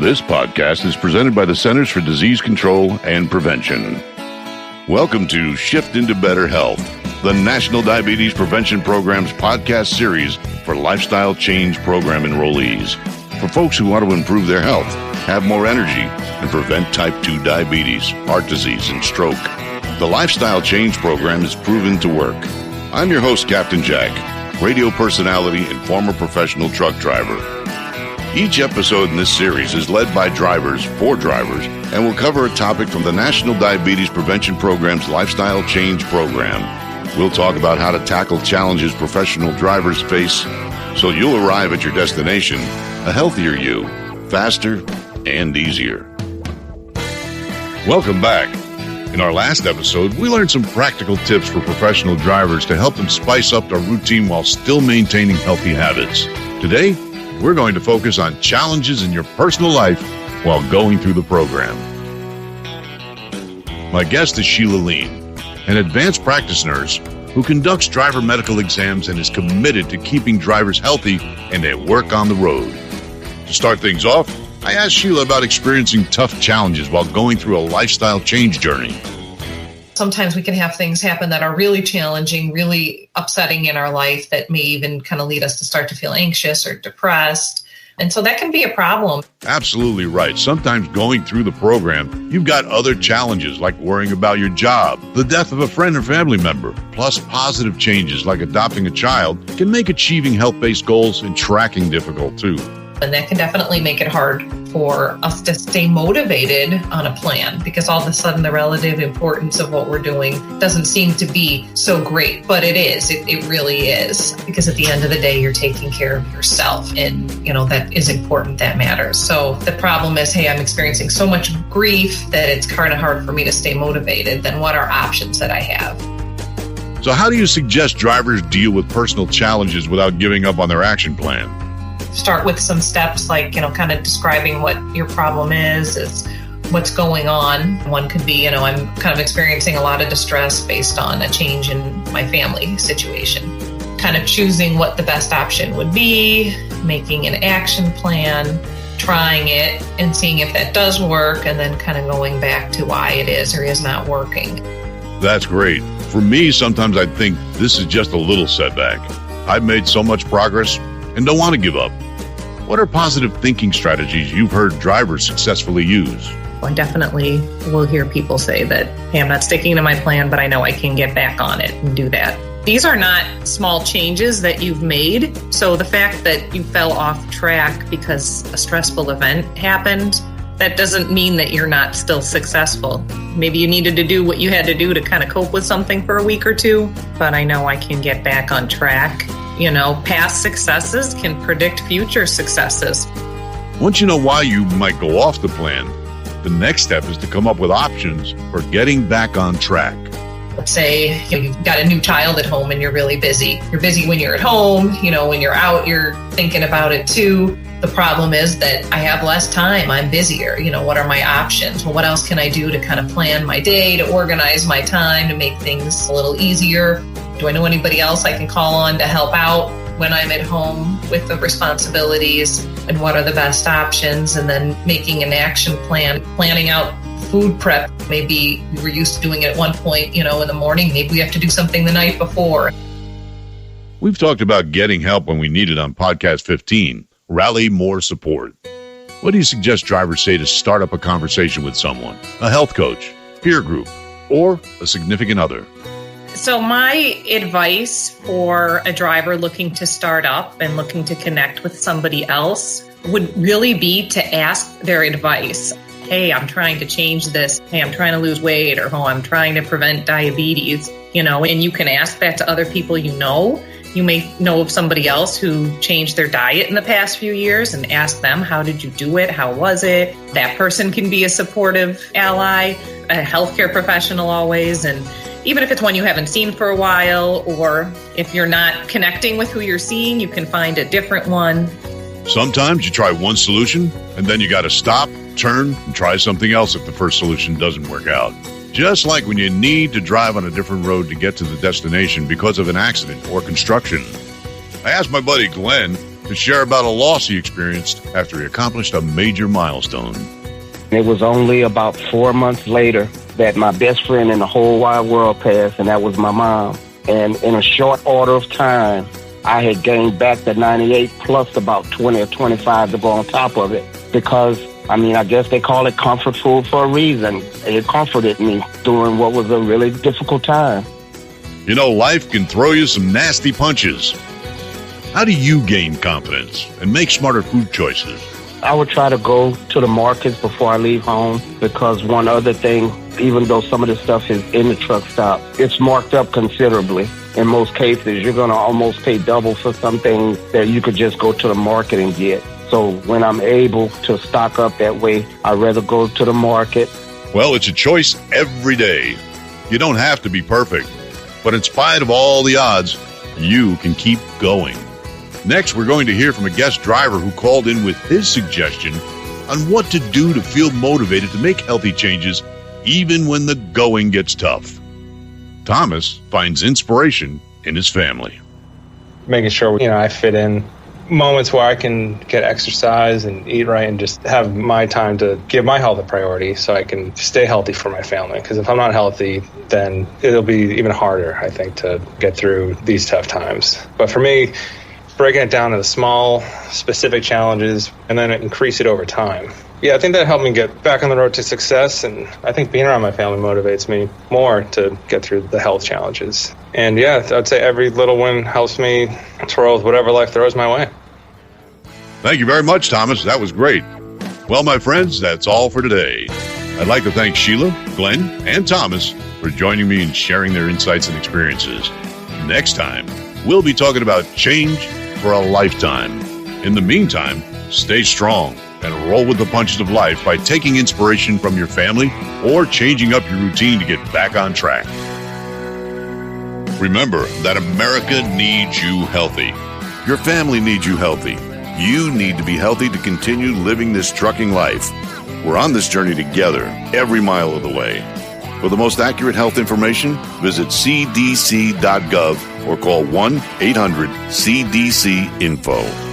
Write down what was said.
This podcast is presented by the Centers for Disease Control and Prevention. Welcome to Shift into Better Health, the National Diabetes Prevention Program's podcast series for Lifestyle Change Program enrollees. For folks who want to improve their health, have more energy, and prevent type 2 diabetes, heart disease, and stroke. The Lifestyle Change Program is proven to work. I'm your host, Captain Jack, radio personality and former professional truck driver. Each episode in this series is led by drivers for drivers and will cover a topic from the National Diabetes Prevention Program's Lifestyle Change Program. We'll talk about how to tackle challenges professional drivers face so you'll arrive at your destination a healthier you, faster and easier. Welcome back. In our last episode, we learned some practical tips for professional drivers to help them spice up their routine while still maintaining healthy habits. Today, we're going to focus on challenges in your personal life while going through the program. My guest is Sheila Lean, an advanced practice nurse who conducts driver medical exams and is committed to keeping drivers healthy and at work on the road. To start things off, I asked Sheila about experiencing tough challenges while going through a lifestyle change journey. Sometimes we can have things happen that are really challenging, really upsetting in our life that may even kind of lead us to start to feel anxious or depressed. And so that can be a problem. Absolutely right. Sometimes going through the program, you've got other challenges like worrying about your job, the death of a friend or family member, plus positive changes like adopting a child can make achieving health-based goals and tracking difficult too. And that can definitely make it hard for us to stay motivated on a plan because all of a sudden the relative importance of what we're doing doesn't seem to be so great, but it is. It really is, because at the end of the day, you're taking care of yourself, and that is important. That matters. So the problem is, hey, I'm experiencing so much grief that it's kind of hard for me to stay motivated. Then what are options that I have? So how do you suggest drivers deal with personal challenges without giving up on their action plan? Start with some steps like, kind of describing what your problem is what's going on. One could be, I'm kind of experiencing a lot of distress based on a change in my family situation. Kind of choosing what the best option would be, making an action plan, trying it and seeing if that does work, and then kind of going back to why it is or is not working. That's great. For me, sometimes I think this is just a little setback. I've made so much progress and don't want to give up. What are positive thinking strategies you've heard drivers successfully use? I definitely will hear people say that, hey, I'm not sticking to my plan, but I know I can get back on it and do that. These are not small changes that you've made. So the fact that you fell off track because a stressful event happened, that doesn't mean that you're not still successful. Maybe you needed to do what you had to do to kind of cope with something for a week or two, but I know I can get back on track. Past successes can predict future successes. Once you know why you might go off the plan, the next step is to come up with options for getting back on track. Let's say you've got a new child at home and you're really busy. You're busy when you're at home, when you're out, you're thinking about it too. The problem is that I have less time. I'm busier. What are my options? Well, what else can I do to kind of plan my day, to organize my time, to make things a little easier? Do I know anybody else I can call on to help out when I'm at home with the responsibilities? And what are the best options? And then making an action plan, planning out food prep. Maybe we were used to doing it at one point, in the morning. Maybe we have to do something the night before. We've talked about getting help when we need it on podcast 15, Rally More Support. What do you suggest drivers say to start up a conversation with someone, a health coach, peer group, or a significant other? So my advice for a driver looking to start up and looking to connect with somebody else would really be to ask their advice. Hey, I'm trying to change this. Hey, I'm trying to lose weight, or I'm trying to prevent diabetes, and you can ask that to other people you know. You may know of somebody else who changed their diet in the past few years and ask them, how did you do it? How was it? That person can be a supportive ally, a healthcare professional always. And even if it's one you haven't seen for a while, or if you're not connecting with who you're seeing, you can find a different one. Sometimes you try one solution and then you got to stop, turn, and try something else if the first solution doesn't work out. Just like when you need to drive on a different road to get to the destination because of an accident or construction. I asked my buddy Glenn to share about a loss he experienced after he accomplished a major milestone. It was only about 4 months later that my best friend in the whole wide world passed, and that was my mom. And in a short order of time, I had gained back the 98 plus about 20 or 25 to go on top of it because, I guess they call it comfort food for a reason. It comforted me during what was a really difficult time. You know, life can throw you some nasty punches. How do you gain confidence and make smarter food choices? I would try to go to the markets before I leave home because one other thing, even though some of the stuff is in the truck stop, it's marked up considerably. In most cases, you're going to almost pay double for something that you could just go to the market and get. So when I'm able to stock up that way, I'd rather go to the market. Well, it's a choice every day. You don't have to be perfect, but in spite of all the odds, you can keep going. Next, we're going to hear from a guest driver who called in with his suggestion on what to do to feel motivated to make healthy changes even when the going gets tough. Thomas finds inspiration in his family. Making sure, I fit in moments where I can get exercise and eat right and just have my time to give my health a priority so I can stay healthy for my family. Because if I'm not healthy, then it'll be even harder, I think, to get through these tough times. But for me, breaking it down into small, specific challenges and then increase it over time. Yeah, I think that helped me get back on the road to success, and I think being around my family motivates me more to get through the health challenges. And yeah, I'd say every little win helps me twirl with whatever life throws my way. Thank you very much, Thomas. That was great. Well, my friends, that's all for today. I'd like to thank Sheila, Glenn, and Thomas for joining me and sharing their insights and experiences. Next time, we'll be talking about change for a lifetime. In the meantime, stay strong and roll with the punches of life by taking inspiration from your family or changing up your routine to get back on track. Remember that America needs you healthy. Your family needs you healthy. You need to be healthy to continue living this trucking life. We're on this journey together, every mile of the way. For the most accurate health information, visit cdc.gov or call 1-800-CDC-INFO.